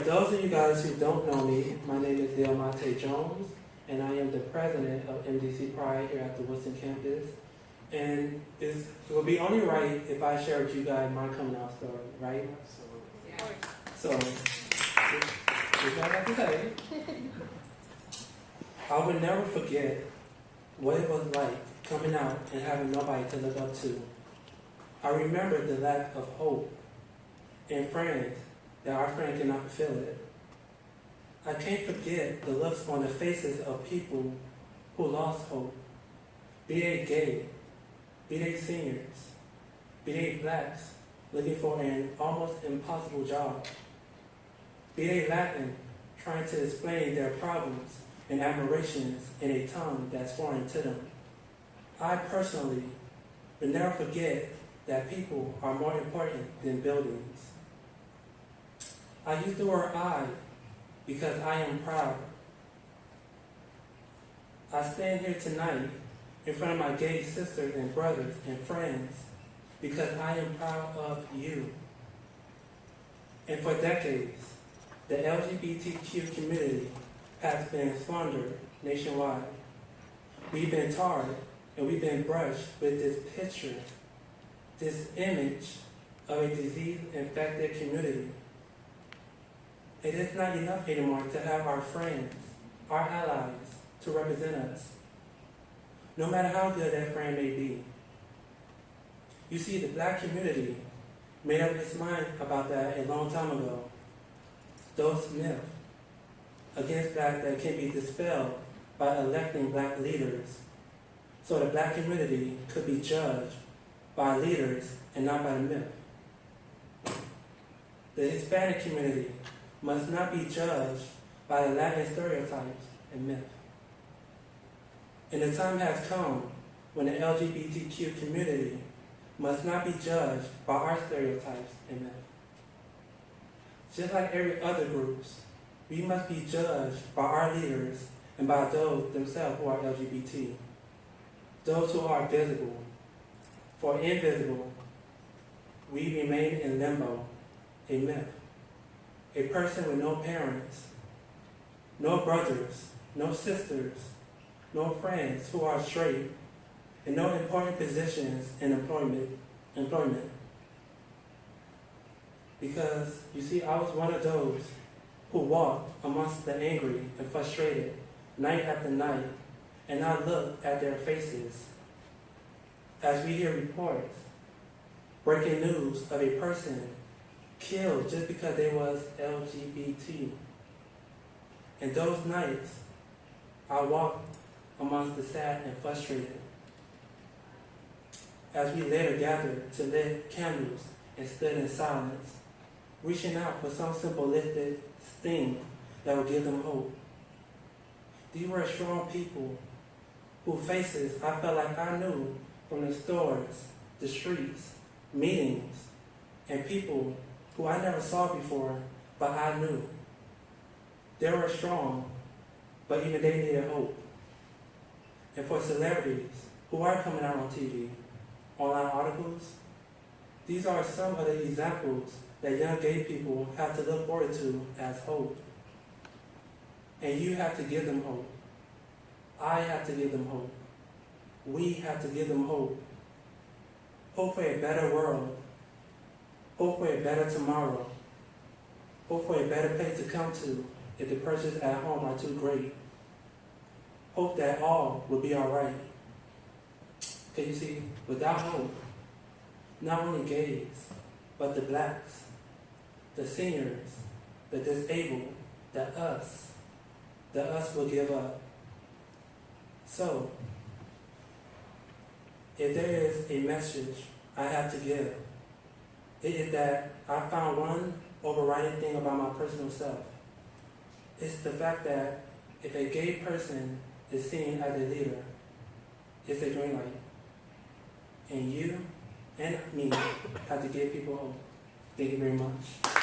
those of you guys who don't know me, my name is Diamante, and I am the president of MDC Pride here at the Woodson campus. And it will be only right if I share with you guys my coming out story, right? So, what I have to say, I would never forget what it was like coming out and having nobody to look up to. I remember the lack of hope and friends that our friends cannot feel it. I can't forget the looks on the faces of people who lost hope, be they gay, be they seniors, be they blacks looking for an almost impossible job, be they Latin trying to explain their problems and admirations in a tongue that's foreign to them. I personally will never forget that people are more important than buildings. I use the word I because I am proud. I stand here tonight in front of my gay sisters and brothers and friends because I am proud of you. And for decades, the LGBTQ community has been slandered nationwide. We've been tarred and we've been brushed with this picture, this image of a disease-infected community. It is not enough anymore to have our friends, our allies, to represent us, no matter how good that friend may be. You see, the black community made up its mind about that a long time ago. Those myths against black that can be dispelled by electing black leaders, so the black community could be judged by leaders and not by the myth. The Hispanic community must not be judged by the Latin stereotypes and myth. And the time has come when the LGBTQ community must not be judged by our stereotypes and myth. Just like every other groups, we must be judged by our leaders and by those themselves who are LGBT, those who are visible. For invisible, we remain in limbo, a myth. A person with no parents, no brothers, no sisters, no friends who are straight, and no important positions in employment. Because, you see, I was one of those who walked amongst the angry and frustrated night after night, and I looked at their faces as we hear reports, breaking news of a person killed just because they was LGBT. And those nights, I walked amongst the sad and frustrated. As we later gathered to lit candles and stood in silence, reaching out for some symbolistic thing that would give them hope. These were strong people whose faces I felt like I knew from the stores, the streets, meetings, and people who I never saw before, but I knew. They were strong, but even they needed hope. And for celebrities who are coming out on TV, online articles, these are some of the examples that young gay people have to look forward to as hope. And you have to give them hope. I have to give them hope. We have to give them hope. Hope for a better world. Hope for a better tomorrow. Hope for a better place to come to if the pressures at home are too great. Hope that all will be all right. Because you see, without hope, not only gays, but the blacks, the seniors, the disabled, the us will give up. So, if there is a message I have to give, it is that I found one overriding thing about my personal self. It's the fact that if a gay person is seen as a leader, it's a green light. And you and me have to give people hope. Thank you very much.